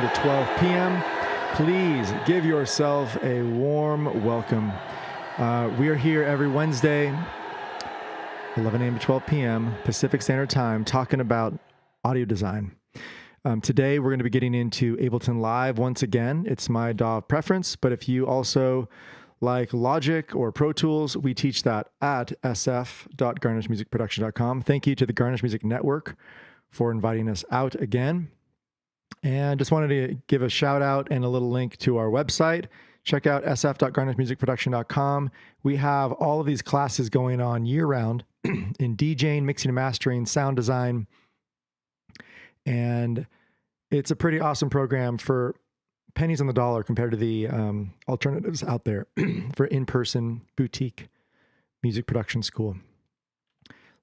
to 12 p.m. Please give yourself a warm welcome. We are here every Wednesday, 11 a.m. to 12 p.m. Pacific Standard Time, talking about audio design. Today, we're going to be getting into Ableton Live once again. It's my DAW of preference, but if you also like Logic or Pro Tools, we teach that at sf.garnishmusicproduction.com. Thank you to the Garnish Music Network for inviting us out again. And just wanted to give a shout out and a little link to our website. Check out sf.garnishmusicproduction.com. We have all of these classes going on year round in DJing, mixing and mastering, sound design. And it's a pretty awesome program for pennies on the dollar compared to the alternatives out there for in-person boutique music production school.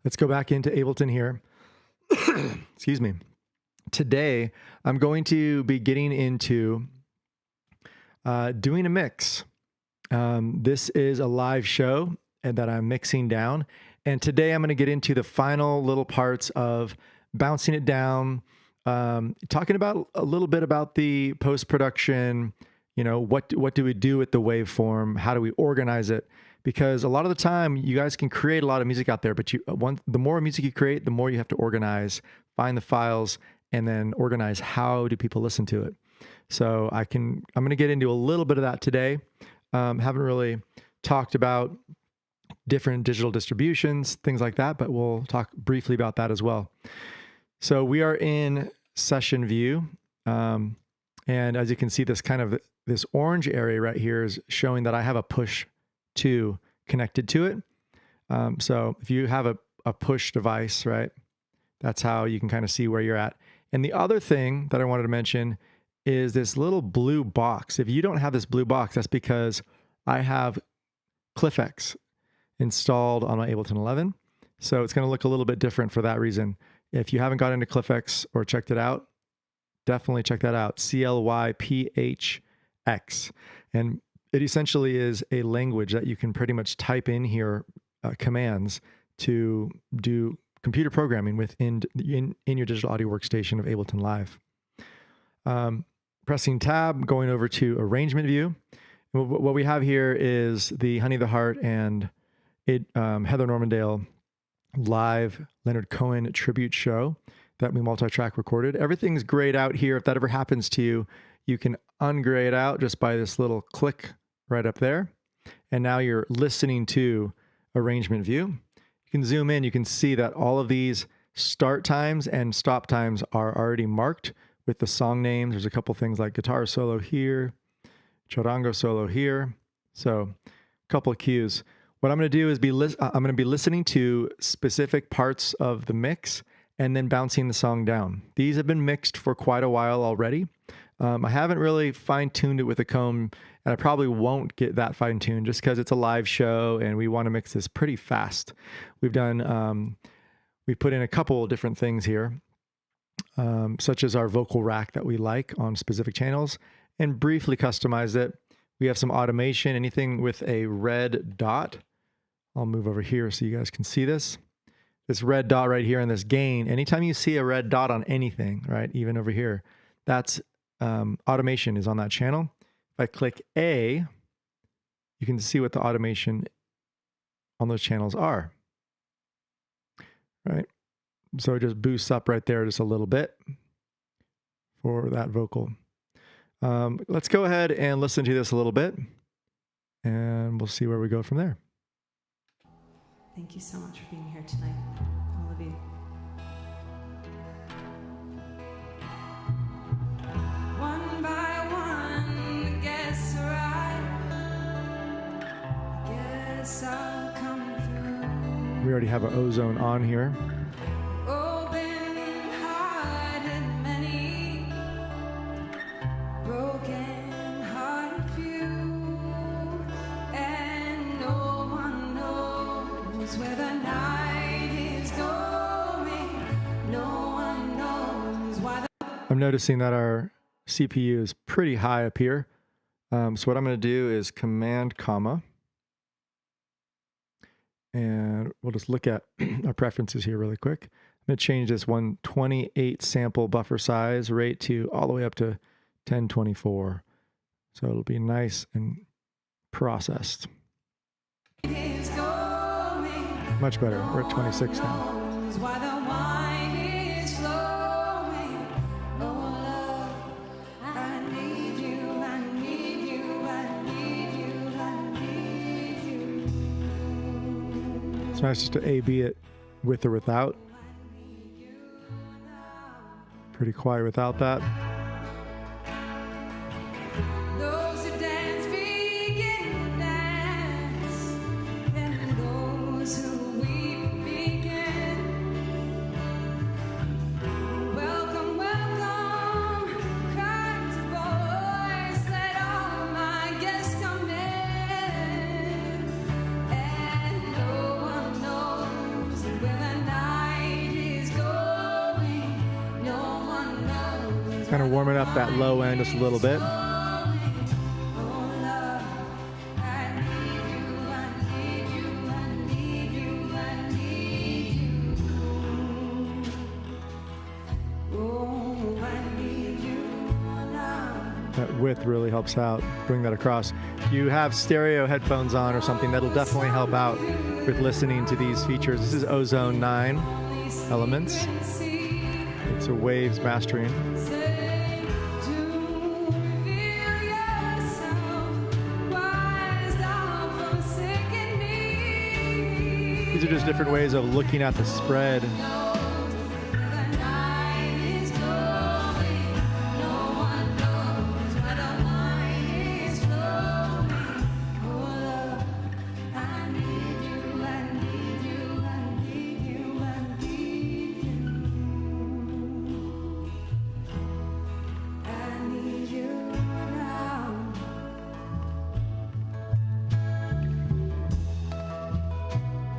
Let's go back into Ableton here. Excuse me. Today, I'm going to be getting into doing a mix. This is a live show and that I'm mixing down. And today I'm going to get into the final little parts of bouncing it down, talking about a little bit about the post-production, what do we do with the waveform? How do we organize it? Because a lot of the time you guys can create a lot of music out there, but the more music you create, the more you have to organize, find the files, and then organize how do people listen to it. So I'm going to get into a little bit of that today. Haven't really talked about different digital distributions, things like that, but we'll talk briefly about that as well. So we are in session view. And as you can see, this orange area right here is showing that I have a push 2 connected to it. So if you have a push device, right, that's how you can kind of see where you're at. And the other thing that I wanted to mention is this little blue box. If you don't have this blue box, that's because I have CliffX installed on my Ableton 11. So it's going to look a little bit different for that reason. If you haven't got into CliffX or checked it out, definitely check that out. CLYPHX. And it essentially is a language that you can pretty much type in here commands to do computer programming within in your digital audio workstation of Ableton Live. Pressing tab, going over to arrangement view. What we have here is the Honey the Heart and Heather Normandale live Leonard Cohen tribute show that we multi-track recorded. Everything's grayed out here. If that ever happens to you, you can ungray it out just by this little click right up there. And now you're listening to arrangement view. You can zoom in, you can see that all of these start times and stop times are already marked with the song names. There's a couple things like guitar solo here, charango solo here. So a couple of cues. What I'm going to do is I'm going to be listening to specific parts of the mix and then bouncing the song down. These have been mixed for quite a while already. I haven't really fine-tuned it with a comb, and I probably won't get that fine-tuned just because it's a live show and we want to mix this pretty fast. We've put in a couple of different things here, such as our vocal rack that we like on specific channels, and briefly customize it. We have some automation, anything with a red dot. I'll move over here so you guys can see this. This red dot right here and this gain. Anytime you see a red dot on anything, right, even over here, that's automation is on that channel. If I click A, you can see what the automation on those channels are, right? So it just boosts up right there just a little bit for that vocal. Let's go ahead and listen to this a little bit, and we'll see where we go from there. Thank you so much for being here tonight, all of you. One by one, the guests arrive. Guess I'm coming through. We already have an ozone on here. Open-hearted many, broken-hearted few, and no one knows where the night is going. No one knows why. I'm noticing that our CPU is pretty high up here. So what I'm going to do is Command, comma, and we'll just look at our preferences here really quick. I'm going to change this 128 sample buffer size rate to all the way up to 1024. So it'll be nice and processed. Much better. We're at 26 now. It's nice just to A-B it with or without. Pretty quiet without that. Those who dance begin to dance, and those who weep begin. Welcome, welcome, cries a voice, let all my guests come in. And no one knows where the night is going. No one knows. Kind of warming up that low end just a little bit. That width really helps out. Bring that across. If you have stereo headphones on or something, that'll definitely help out with listening to these features. This is Ozone 9 Elements. It's a Waves mastering. These are just different ways of looking at the spread.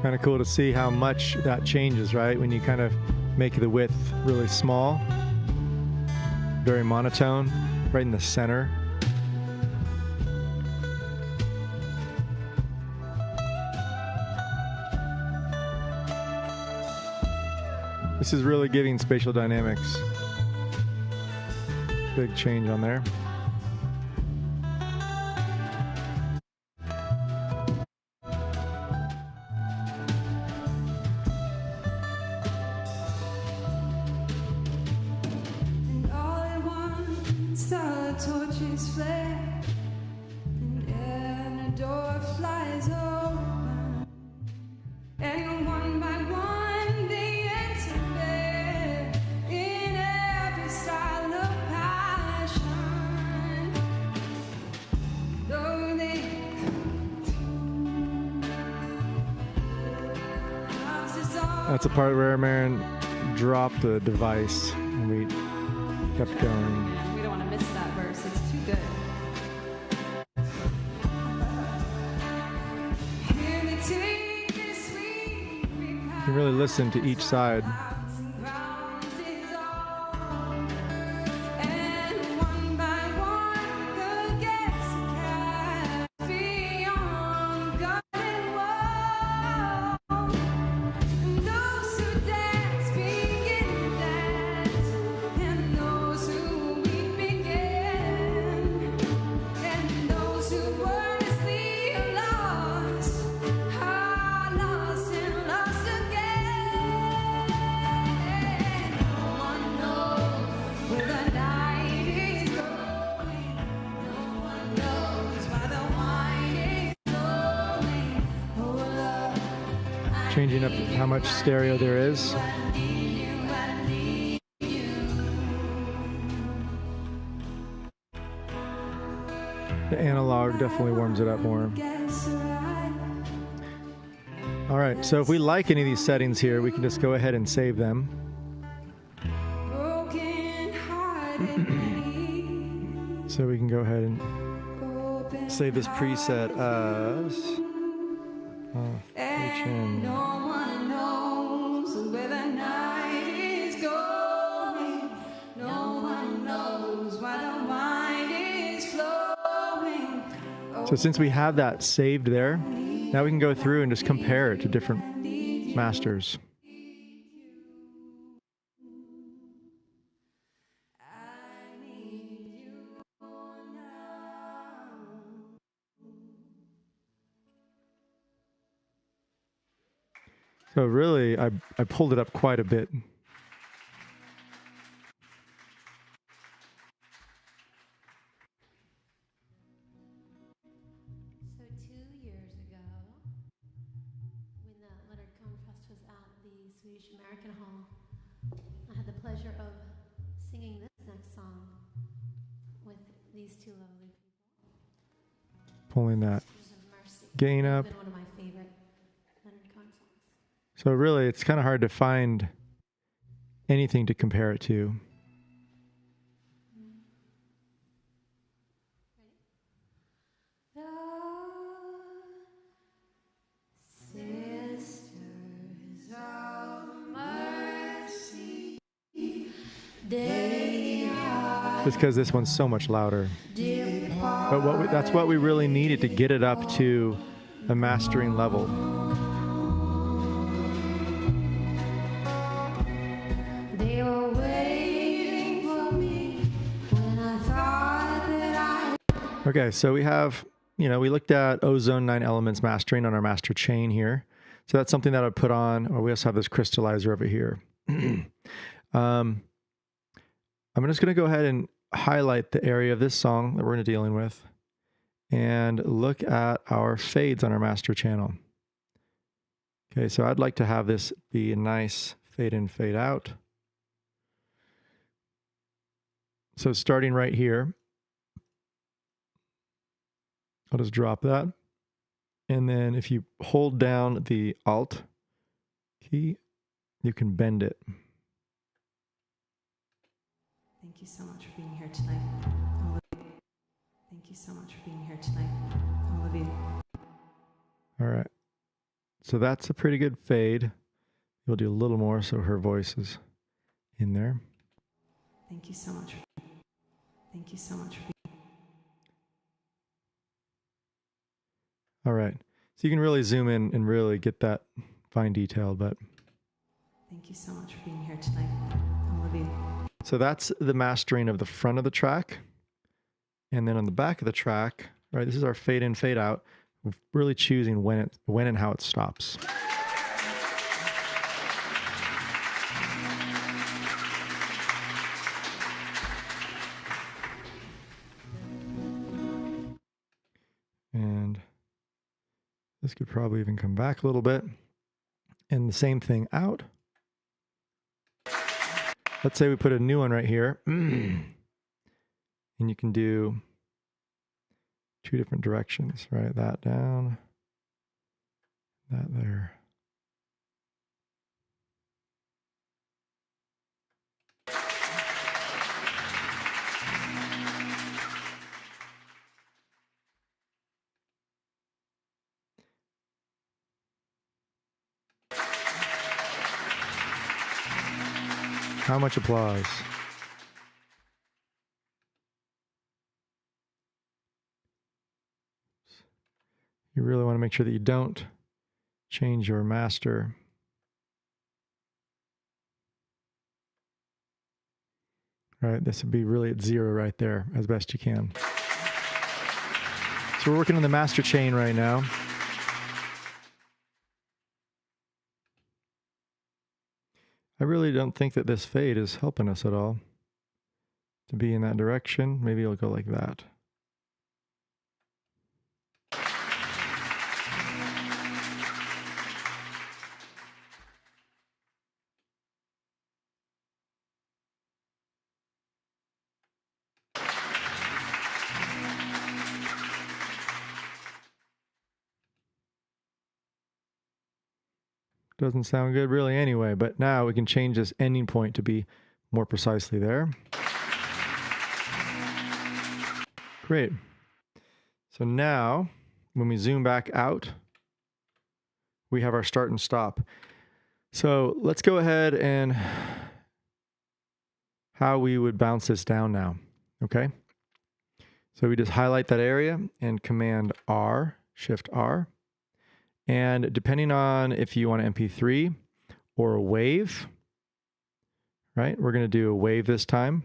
Kind of cool to see how much that changes, right? When you kind of make the width really small, very monotone, right in the center. This is really giving spatial dynamics. Big change on there. Torches flare, and a door flies open, and one by one they enter there in every style of passion. Though they That's a part where Marin dropped the device and we kept going. We don't want to miss that verse. It's too good. You can really listen to each side. Changing up how much stereo there is. The analog definitely warms it up more. All right, so if we like any of these settings here, we can just go ahead and save them. So we can go ahead and save this preset as HN. No one knows where the night is going. No one knows why the wine is flowing. So since we have that saved there, now we can go through and just compare it to different masters. So really, I pulled it up quite a bit. So 2 years ago, when the Leonard Cohen Fest was at the Swedish American Hall, I had the pleasure of singing this next song with these two lovely people. Pulling that Sisters of Mercy. gain It's up. been one of my favorite Leonard Cohen songs. So really, it's kind of hard to find anything to compare it to. Sisters of Mercy, Just because this one's so much louder. But that's what we really needed to get it up to a mastering level. they were waiting for me when I thought that I Okay, so we have, we looked at Ozone 9 Elements mastering on our master chain here. So that's something that I'd put on, or we also have this crystallizer over here. I'm just going to go ahead and highlight the area of this song that we're going to be dealing with and look at our fades on our master channel. Okay, so I'd like to have this be a nice fade in, fade out. So starting right here, I'll just drop that. And then if you hold down the Alt key, you can bend it. Thank you so much for being here tonight. All of you. Thank you so much for being here tonight. All of you. All right. So that's a pretty good fade. We'll do a little more so her voice is in there. Thank you so much. Thank you so much for being All right. So you can really zoom in and really get that fine detail, but Thank you so much for being here tonight. All of you. so that's the mastering of the front of the track. And then on the back of the track, right, this is our fade in, fade out. We're really choosing when and how it stops. And this could probably even come back a little bit. And the same thing out. Let's say we put a new one right here. And you can do two different directions, right? That down, that there. How much applause? You really want to make sure that you don't change your master. Right, this would be really at 0 right there, as best you can. So we're working on the master chain right now. I really don't think that this fade is helping us at all to be in that direction. Maybe it'll go like that. Doesn't sound good really anyway, but now we can change this ending point to be more precisely there. Great. So now, when we zoom back out, we have our start and stop. So let's go ahead and how we would bounce this down now, okay? So we just highlight that area and Command R, Shift R. And depending on if you want an MP3 or a wave, right? We're going to do a wave this time.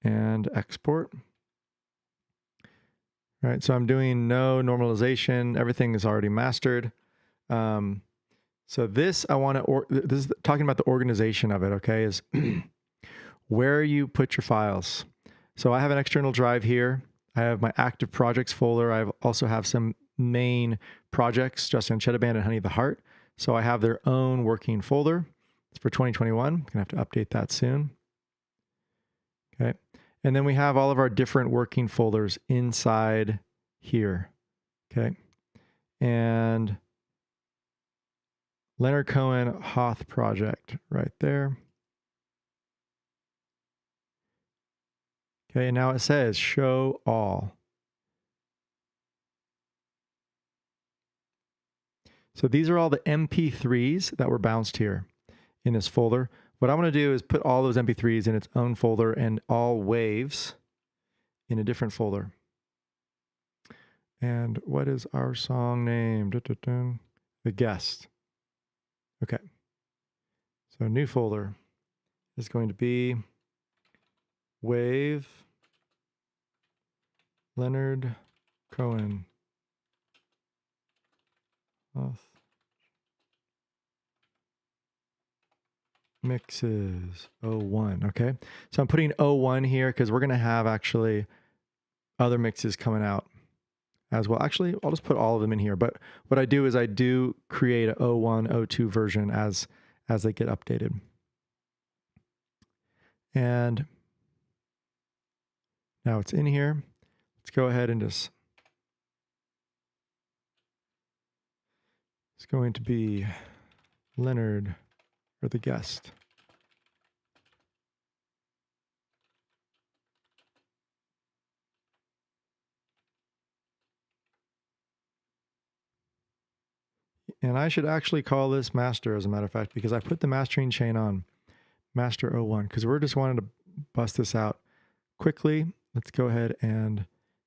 And export. All right, so I'm doing no normalization. Everything is already mastered. So this, I want to, this is talking about the organization of it, okay, is where you put your files. So I have an external drive here. I have my active projects folder. I also have some main projects, just Ancheta Band and Honey the Heart. So I have their own working folder. It's for 2021. I'm gonna have to update that soon. Okay. And then we have all of our different working folders inside here. Okay. And Leonard Cohen Hoth project right there. Okay, and now it says show all. So these are all the MP3s that were bounced here in this folder. What I'm going to do is put all those MP3s in its own folder and all waves in a different folder. And what is our song name? The Guest. Okay. So a new folder is going to be Wave Leonard Cohen. Mixes 01. Okay. So I'm putting 01 here because we're going to have actually other mixes coming out as well. Actually, I'll just put all of them in here. But what I do is I do create a 01, 02 version as they get updated. And now it's in here. Let's go ahead and just, it's going to be Leonard or the Guest. And I should actually call this master, as a matter of fact, because I put the mastering chain on master 01 because we're just wanting to bust this out quickly. Let's go ahead and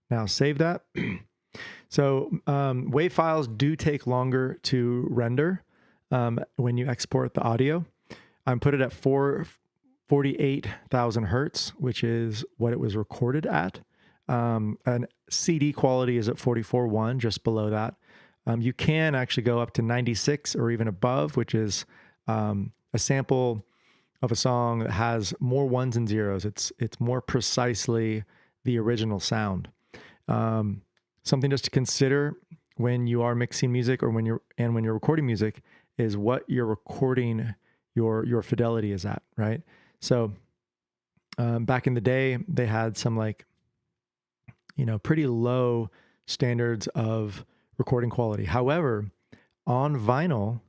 now save that. So WAV files do take longer to render when you export the audio. I'm put it at 48,000 hertz, which is what it was recorded at. And CD quality is at 44.1, just below that. You can actually go up to 96 or even above, which is a sample of a song that has more ones and zeros. It's more precisely the original sound. Something just to consider when you are mixing music or when you're recording music is what you're recording your fidelity is at, right? So back in the day, they had some pretty low standards of recording quality. However, on vinyl,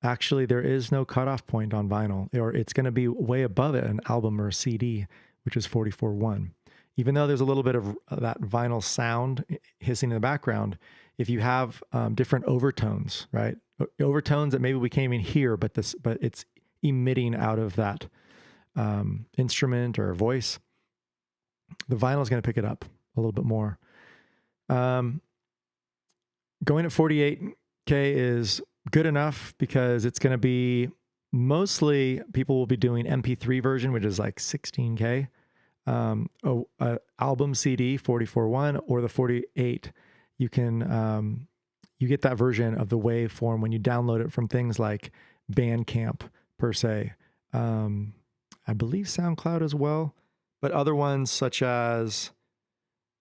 actually there is no cutoff point on vinyl, or it's going to be way above it, an album or a CD, which is 44.1. Even though there's a little bit of that vinyl sound hissing in the background, if you have different overtones, right? Overtones that maybe we can't even hear, but it's emitting out of that instrument or voice, the vinyl is going to pick it up a little bit more. Going at 48K is good enough because it's going to be mostly people will be doing MP3 version, which is like 16K. Album CD 44.1 or the 48. You can you get that version of the waveform when you download it from things like Bandcamp per se. I believe SoundCloud as well, but other ones such as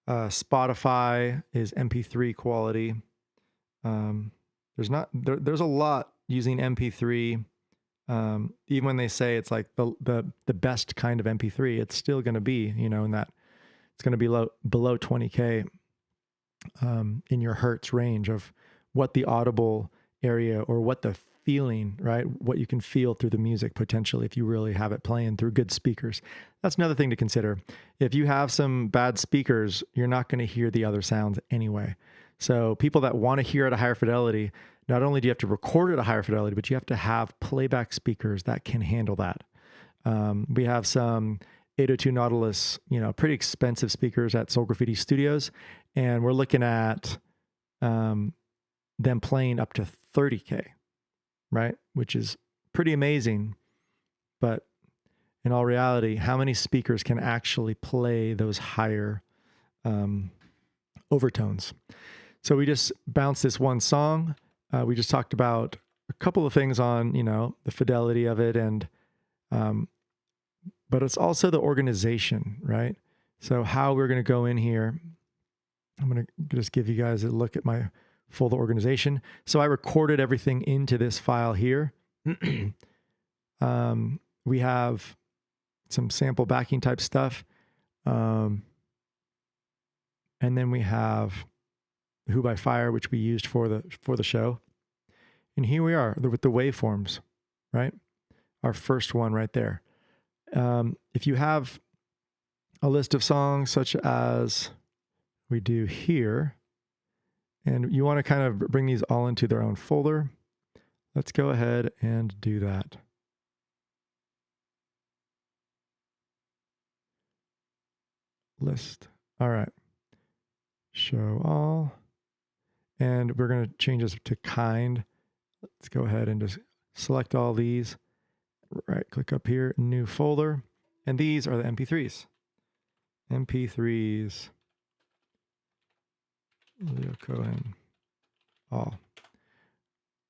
Spotify is MP3 quality. There's a lot using MP3. Even when they say it's like the best kind of MP3, it's still going to be, in that it's going to be below 20K in your hertz range of what the audible area or what the feeling, right? What you can feel through the music potentially if you really have it playing through good speakers. That's another thing to consider. If you have some bad speakers, you're not going to hear the other sounds anyway. So people that want to hear at a higher fidelity, not only do you have to record at a higher fidelity, but you have to have playback speakers that can handle that. We have some 802 Nautilus, pretty expensive speakers at Soul Graffiti Studios, and we're looking at them playing up to 30K, right? Which is pretty amazing. But in all reality, how many speakers can actually play those higher overtones? So we just bounced this one song. we just talked about a couple of things on, the fidelity of it, and but it's also the organization, right? So how we're going to go in here, I'm going to just give you guys a look at my folder organization. So I recorded everything into this file here. We have some sample backing type stuff. And then we have Who by Fire, which we used for the show. And here we are with the waveforms, right? Our first one right there. If you have a list of songs such as we do here, and you want to kind of bring these all into their own folder, let's go ahead and do that. List. All right. Show all. And we're going to change this to kind. Let's go ahead and just select all these. Right click up here, new folder. And these are the MP3s. MP3s. Leo Cohen. All.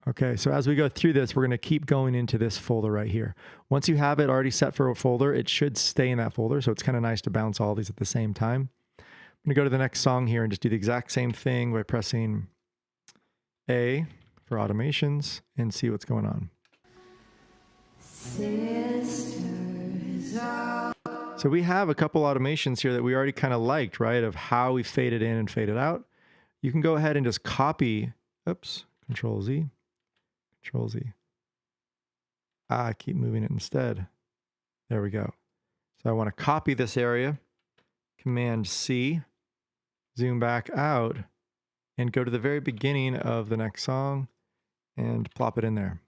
Okay, so as we go through this, we're going to keep going into this folder right here. Once you have it already set for a folder, it should stay in that folder. So it's kind of nice to bounce all these at the same time. I'm going to go to the next song here and just do the exact same thing by pressing A for automations and see what's going on. So we have a couple automations here that we already kind of liked, right? Of how we faded in and faded out. You can go ahead and just copy, Control Z. Control Z. I keep moving it instead. There we go. So I want to copy this area, Command C, zoom back out, and go to the very beginning of the next song and plop it in there.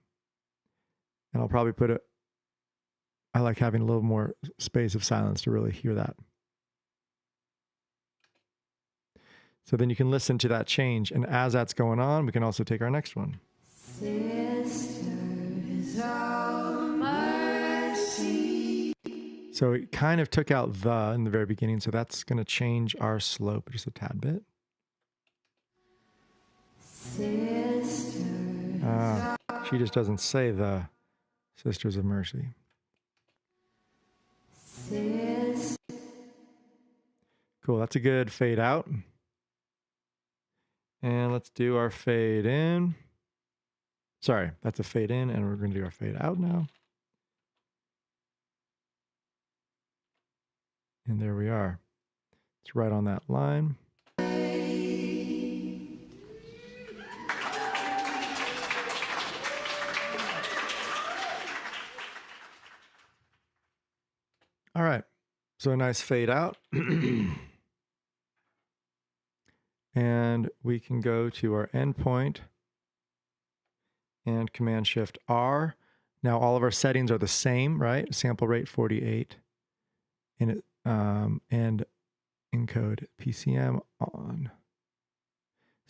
And I'll probably put it, I like having a little more space of silence to really hear that. So then you can listen to that change. And as that's going on, we can also take our next one. Sisters of Mercy. So it kind of took out the in the very beginning. So that's going to change our slope just a tad bit. She just doesn't say the Sisters of Mercy. Cool, that's a good fade out. And let's do our fade in. Sorry, that's a fade in, and we're going to do our fade out now. And there we are. It's right on that line. All right, so a nice fade out. And we can go to our endpoint and Command Shift R. Now all of our settings are the same, right? Sample rate 48 and encode PCM on.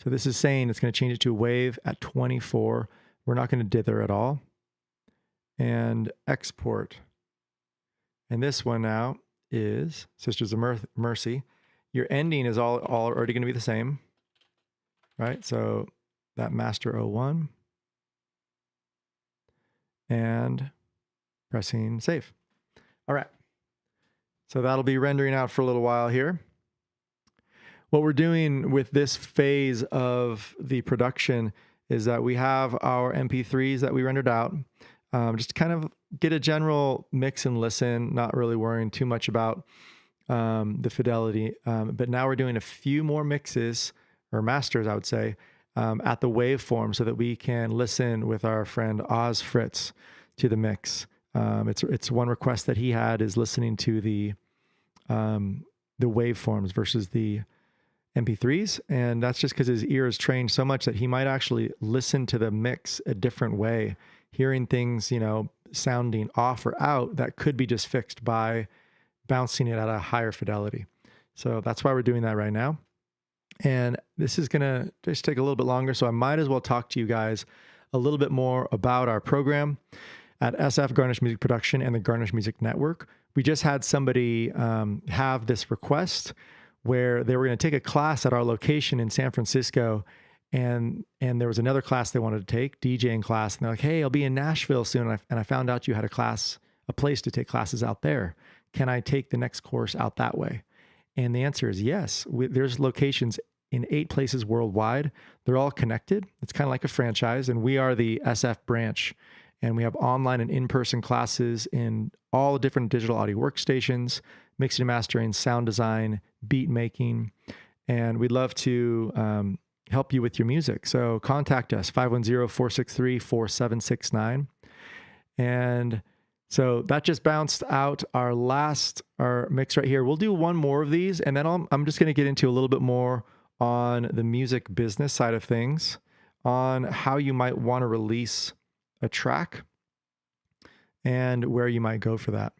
So this is saying it's going to change it to a wave at 24. We're not going to dither at all. And export. And this one now is Sisters of Mercy. Your ending is all already going to be the same, right? So that master 01 and pressing save. All right. So that'll be rendering out for a little while here. What we're doing with this phase of the production is that we have our MP3s that we rendered out, just to kind of get a general mix and listen, not really worrying too much about the fidelity. But now we're doing a few more mixes or masters, I would say, at the waveform so that we can listen with our friend Oz Fritz to the mix. It's one request that he had is listening to the waveforms versus the MP3s. And that's just because his ear is trained so much that he might actually listen to the mix a different way, hearing things, sounding off or out that could be just fixed by bouncing it at a higher fidelity. So that's why we're doing that right now. And this is going to just take a little bit longer. So I might as well talk to you guys a little bit more about our program at SFGarnish Music Production and the Garnish Music Network. We just had somebody have this request where they were going to take a class at our location in San Francisco and there was another class they wanted to take, DJing class, and they're like, "Hey, I'll be in Nashville soon, and I found out you had a place to take classes out there. Can I take the next course out that way?" And the answer is yes. There's locations in 8 places worldwide. They're all connected. It's kind of like a franchise, and we are the SF branch. And we have online and in-person classes in all the different digital audio workstations, mixing and mastering, sound design, beat making. And we'd love to help you with your music. So contact us, 510-463-4769. And so that just bounced out our mix right here. We'll do one more of these, and then I'm just going to get into a little bit more on the music business side of things, on how you might want to release a track and where you might go for that.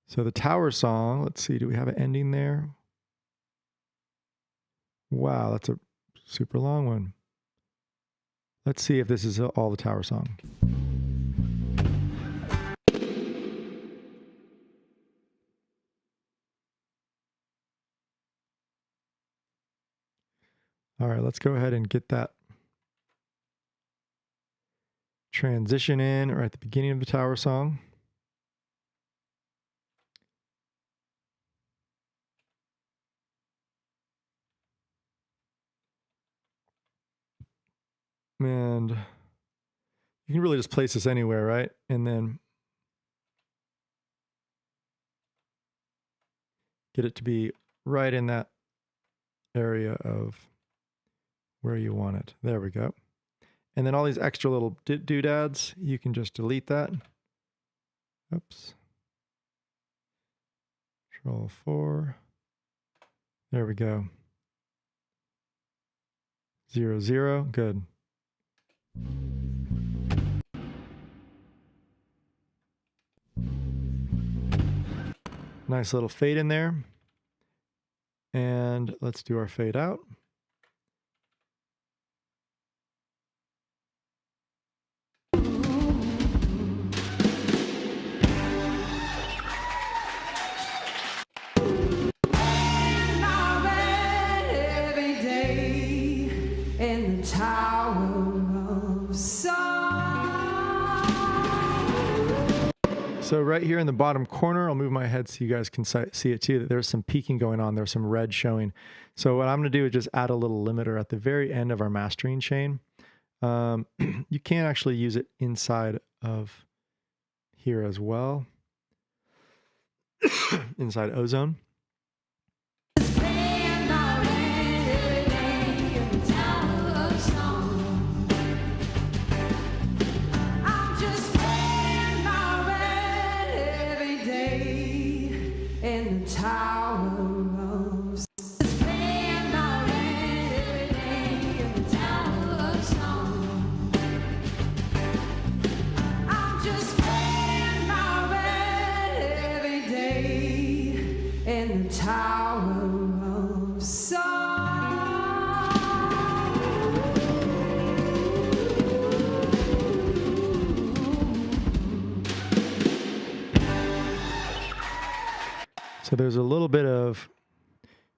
So the Tower song, let's see, do we have an ending there? Wow, that's a super long one. Let's see if this is all the Tower song. All right, let's go ahead and get that transition in right at the beginning of the Tower song. And you can really just place this anywhere, right? And then get it to be right in that area of where you want it. There we go. And then all these extra little doodads, you can just delete that. Oops. Control 4. There we go. 0, 0. Good. Nice little fade in there. And let's do our fade out. So right here in the bottom corner, I'll move my head so you guys can see it too, that there's some peaking going on. There's some red showing. So what I'm going to do is just add a little limiter at the very end of our mastering chain. You can actually use it inside of here as well, inside Ozone. So there's a little bit of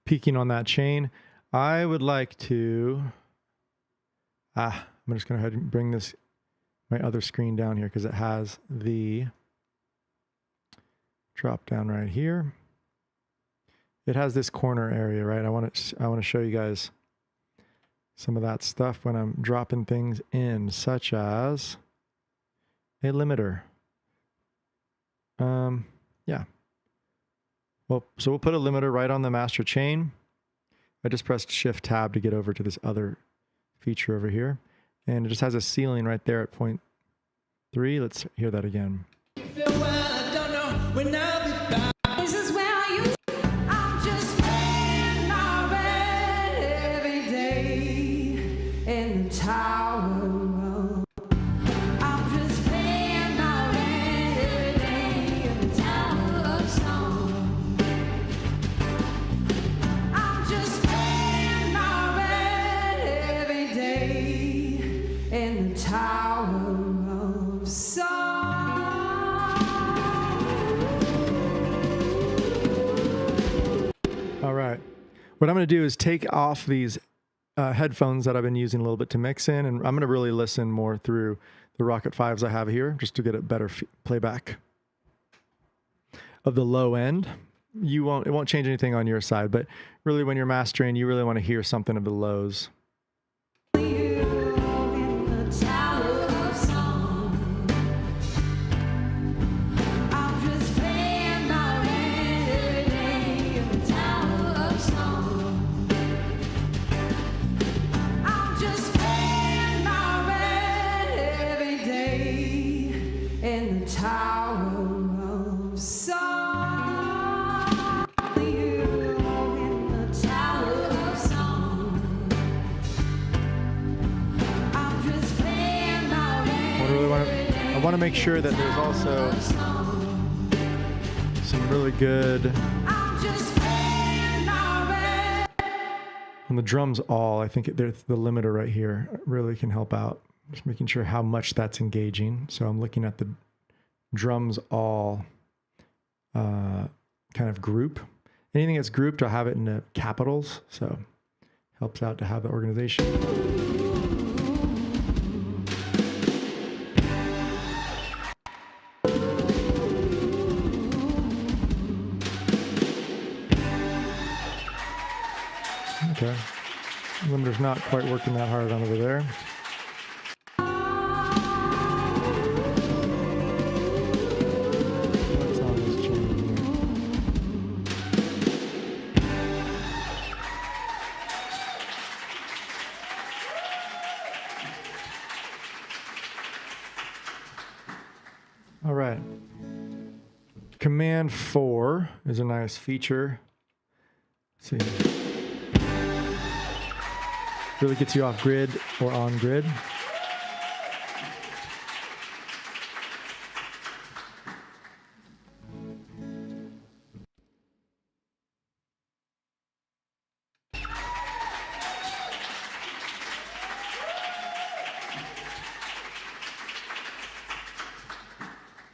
peaking on that chain. I would like to, I'm just going to go ahead and bring my other screen down here because it has the drop down right here. It has this corner area, right? I want to show you guys some of that stuff when I'm dropping things in, such as a limiter. Yeah. Well, so we'll put a limiter right on the master chain. I just pressed Shift Tab to get over to this other feature over here. And it just has a ceiling right there at 0.3. Let's hear that again. This is where I'm just playing my red every day in the tower. I'm just playing my red every day in the tower of song. I'm just playing my red every day in the tower of song. All right. What I'm going to do is take off these headphones that I've been using a little bit to mix in, and I'm going to really listen more through the Rocket 5s I have here just to get a better playback of the low end. It won't change anything on your side, but really when you're mastering, you really want to hear something of the lows. I want to make sure that there's also some really good on the drums all. I think there's the limiter right here really can help out. Just making sure how much that's engaging. So I'm looking at the drums all kind of group. Anything that's grouped, I'll have it in the capitals. So helps out to have the organization. Okay, limiter's not quite working that hard on over there. What sound is changing here? All right. Command 4 is a nice feature. Let's see. Really gets you off grid or on grid.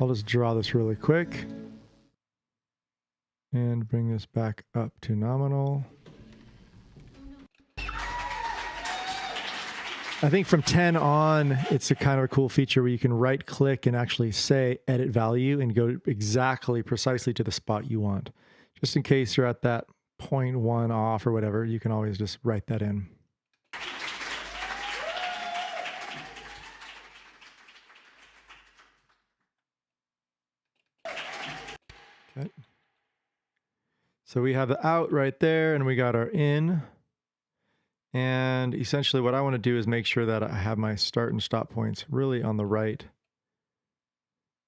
I'll just draw this really quick and bring this back up to nominal. I think from 10 on, it's a kind of a cool feature where you can right click and actually say edit value and go precisely to the spot you want. Just in case you're at that 0.1 off or whatever, you can always just write that in. Okay. So we have the out right there and we got our in. And essentially what I want to do is make sure that I have my start and stop points really on the right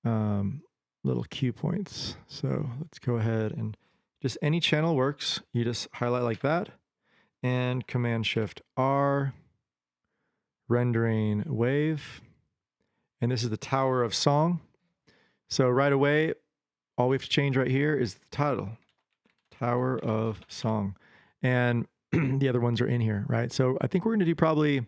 little cue points. So let's go ahead and just any channel works. You just highlight like that and Command Shift R, rendering wave. And this is the Tower of Song. So right away, all we have to change right here is the title, Tower of Song. And the other ones are in here, right? So I think we're going to do probably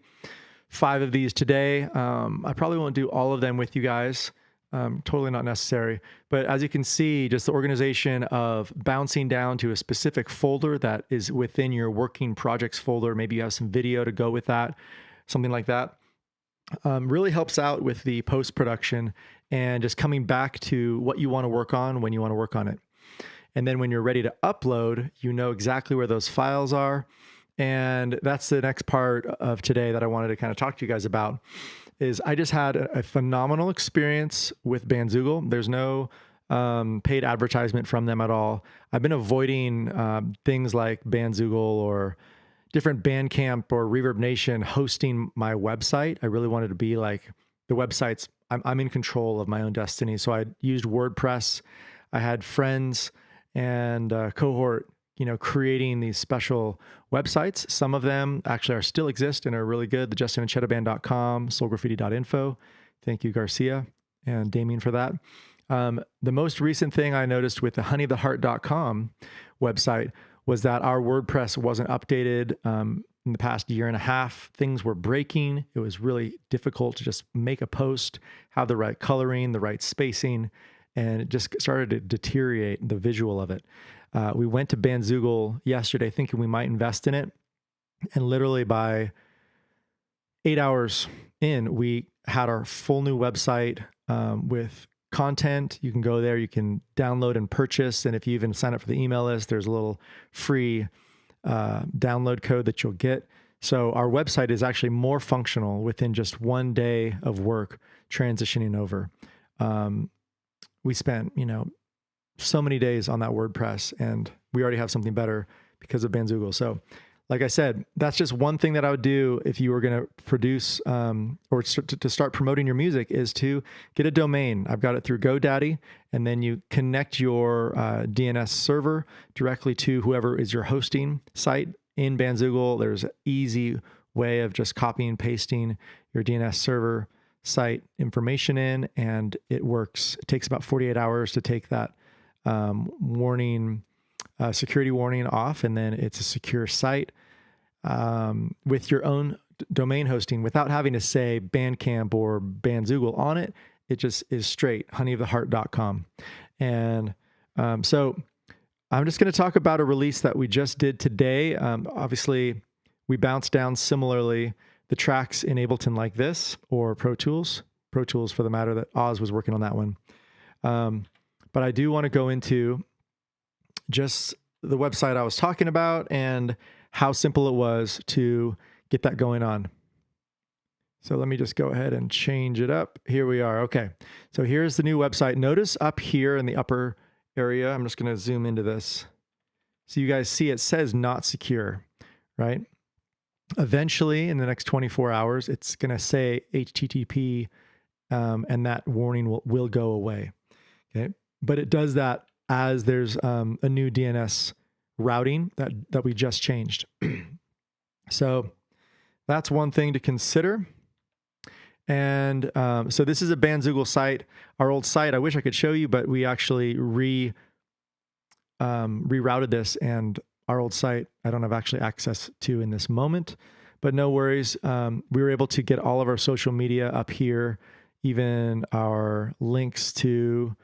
5 of these today. I probably won't do all of them with you guys. Totally not necessary. But as you can see, just the organization of bouncing down to a specific folder that is within your working projects folder. Maybe you have some video to go with that, something like that. Really helps out with the post-production and just coming back to what you want to work on when you want to work on it. And then when you're ready to upload, you know exactly where those files are. And that's the next part of today that I wanted to kind of talk to you guys about is I just had a phenomenal experience with Bandzoogle. There's no paid advertisement from them at all. I've been avoiding things like Bandzoogle or different Bandcamp or Reverb Nation hosting my website. I really wanted to be like the websites. I'm in control of my own destiny. So I used WordPress. I had friends and cohort, creating these special websites. Some of them actually still exist and are really good. The JustinAnchetaBand.com, soulgraffiti.info. Thank you, Garcia and Damien, for that. The most recent thing I noticed with the honeyoftheheart.com website was that our WordPress wasn't updated in the past year and a half. Things were breaking. It was really difficult to just make a post, have the right coloring, the right spacing, and it just started to deteriorate the visual of it. We went to Bandzoogle yesterday thinking we might invest in it. And literally by 8 hours in, we had our full new website with content. You can go there, you can download and purchase. And if you even sign up for the email list, there's a little free download code that you'll get. So our website is actually more functional within just 1 day of work transitioning over. We spent, so many days on that WordPress, and we already have something better because of Bandzoogle. So like I said, that's just one thing that I would do if you were going to produce or to start promoting your music, is to get a domain. I've got it through GoDaddy, and then you connect your DNS server directly to whoever is your hosting site in Bandzoogle. There's an easy way of just copying and pasting your DNS server site information in, and it works. It takes about 48 hours to take that security warning off, and then it's a secure site with your own domain hosting without having to say Bandcamp or Bandzoogle on it. It just is straight honeyoftheheart.com. And so I'm just going to talk about a release that we just did today. Obviously, we bounced down similarly the tracks in Ableton like this, or Pro Tools for the matter, that Oz was working on that one. But I do want to go into just the website I was talking about and how simple it was to get that going on. So let me just go ahead and change it up. Here we are. Okay. So here's the new website. Notice up here in the upper area, I'm just going to zoom into this. So you guys see it says not secure, right? Eventually in the next 24 hours, it's going to say HTTP, and that warning will go away. Okay. But it does that as there's a new DNS routing that we just changed. So that's one thing to consider. And so this is a Bandzoogle site. Our old site, I wish I could show you, but we actually rerouted this, and our old site I don't have actually access to in this moment, but no worries. We were able to get all of our social media up here, even our links to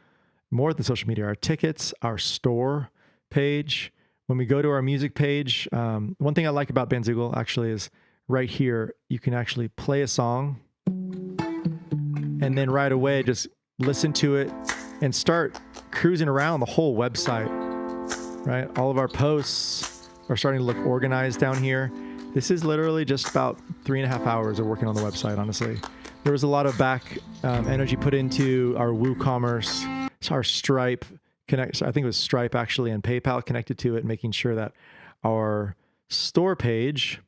more than social media, our tickets, our store page. When we go to our music page, one thing I like about Bandzoogle actually is right here, you can actually play a song and then right away just listen to it and start cruising around the whole website, right? All of our posts are starting to look organized down here. This is literally just about 3.5 hours of working on the website, honestly. There was a lot of back energy put into our WooCommerce, our Stripe connect. I think it was Stripe actually, and PayPal connected to it, making sure that our store page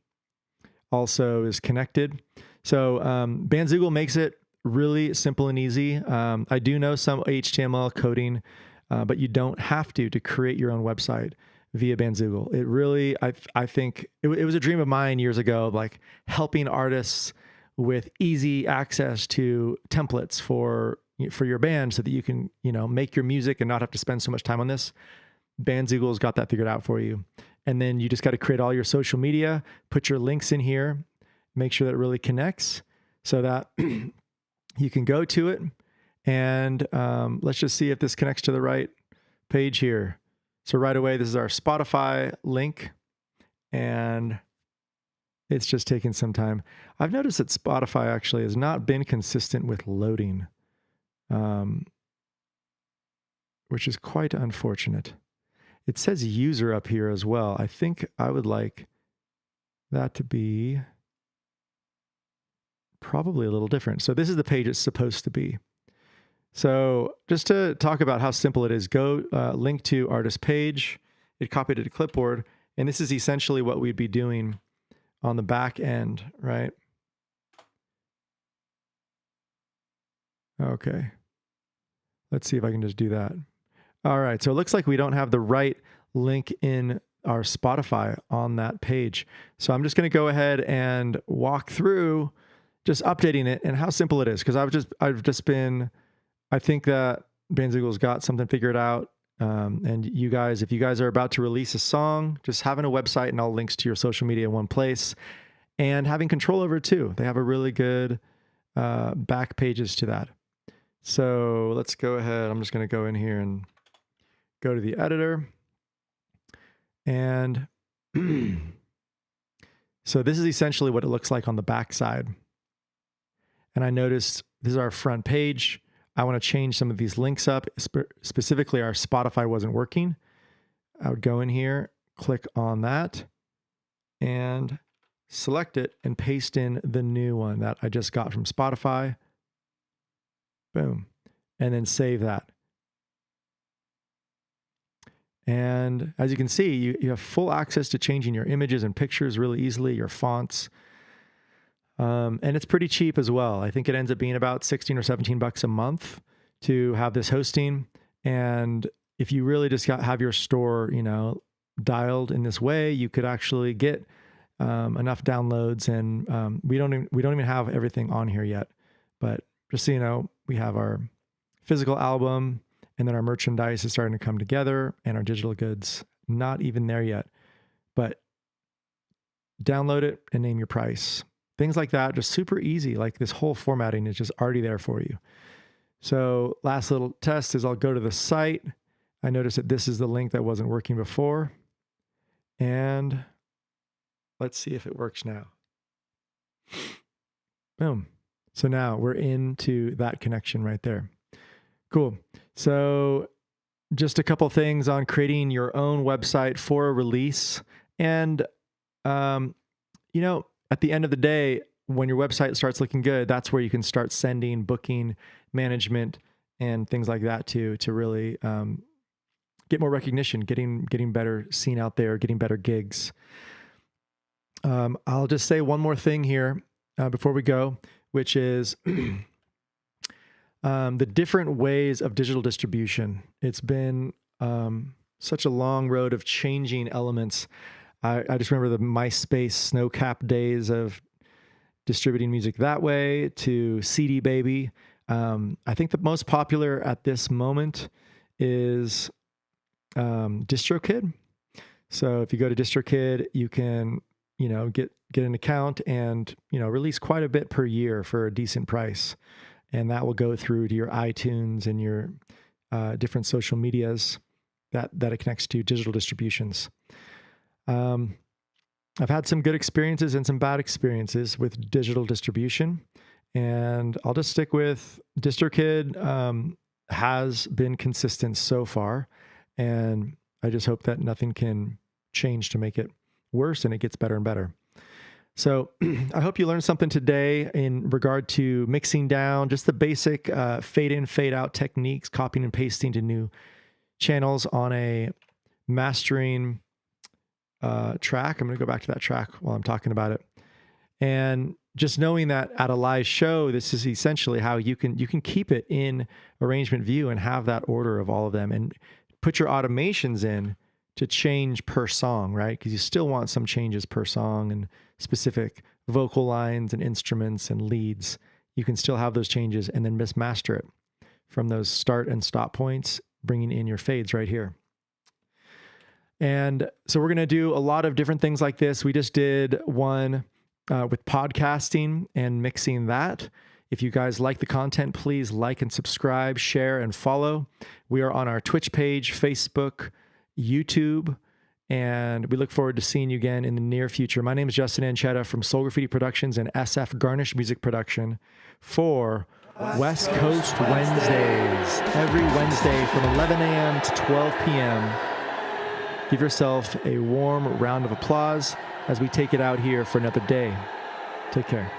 also is connected. So Bandzoogle makes it really simple and easy. I do know some HTML coding, but you don't have to create your own website via Bandzoogle. It really, I think it was a dream of mine years ago, like helping artists with easy access to templates for your band so that you can, make your music and not have to spend so much time on this. Bandzoogle's got that figured out for you. And then you just got to create all your social media, put your links in here, make sure that it really connects so that you can go to it. And let's just see if this connects to the right page here. So right away, this is our Spotify link, and it's just taking some time. I've noticed that Spotify actually has not been consistent with loading, which is quite unfortunate. It says user up here as well. I think I would like that to be probably a little different. So this is the page it's supposed to be. So just to talk about how simple it is, go link to artist page. It copied it to clipboard. And this is essentially what we'd be doing on the back end, right? Okay. Let's see if I can just do that. All right. So it looks like we don't have the right link in our Spotify on that page. So I'm just going to go ahead and walk through just updating it and how simple it is. Because I've just been, I think that Bandzoogle's got something figured out. And you guys, if you guys are about to release a song, just having a website and all links to your social media in one place and having control over it too. They have a really good back pages to that. So let's go ahead. I'm just going to go in here and go to the editor. And so this is essentially what it looks like on the back side. And I noticed this is our front page. I want to change some of these links up. Specifically, our Spotify wasn't working. I would go in here, click on that, and select it and paste in the new one that I just got from Spotify. Boom. And then save that. And as you can see, you have full access to changing your images and pictures really easily, your fonts. And it's pretty cheap as well. I think it ends up being about 16 or 17 bucks a month to have this hosting. And if you really just have your store, dialed in this way, you could actually get enough downloads. And we don't even have everything on here yet. But just so you know, we have our physical album, and then our merchandise is starting to come together, and our digital goods, not even there yet. But download it and name your price. Things like that, just super easy. Like this whole formatting is just already there for you. So last little test is I'll go to the site. I noticed that this is the link that wasn't working before. And let's see if it works now. Boom. So now we're into that connection right there. Cool. So just a couple things on creating your own website for a release. And, at the end of the day, when your website starts looking good, that's where you can start sending booking management and things like that to really get more recognition, getting better seen out there, getting better gigs. I'll just say one more thing here before we go, which is the different ways of digital distribution. It's been such a long road of changing elements. I just remember the MySpace snow-capped days of distributing music that way to CD Baby. I think the most popular at this moment is DistroKid. So if you go to DistroKid, you can, get an account and, release quite a bit per year for a decent price. And that will go through to your iTunes and your different social medias that it connects to digital distributions. I've had some good experiences and some bad experiences with digital distribution, and I'll just stick with DistroKid. Has been consistent so far, and I just hope that nothing can change to make it worse and it gets better and better. So I hope you learned something today in regard to mixing down, just the basic fade in, fade out techniques, copying and pasting to new channels on a mastering track. I'm going to go back to that track while I'm talking about it. And just knowing that at a live show, this is essentially how you can keep it in arrangement view and have that order of all of them and put your automations in to change per song, right? Because you still want some changes per song and specific vocal lines and instruments and leads. You can still have those changes and then mismaster it from those start and stop points, bringing in your fades right here. And so we're going to do a lot of different things like this. We just did one with podcasting and mixing that. If you guys like the content, please like and subscribe, share, and follow. We are on our Twitch page, Facebook, YouTube, and we look forward to seeing you again in the near future. My name is Justin Ancheta from Soul Graffiti Productions and SFGarnish Music Production for West Coast Wednesdays. Every Wednesday from 11 a.m. to 12 p.m. Give yourself a warm round of applause as we take it out here for another day. Take care.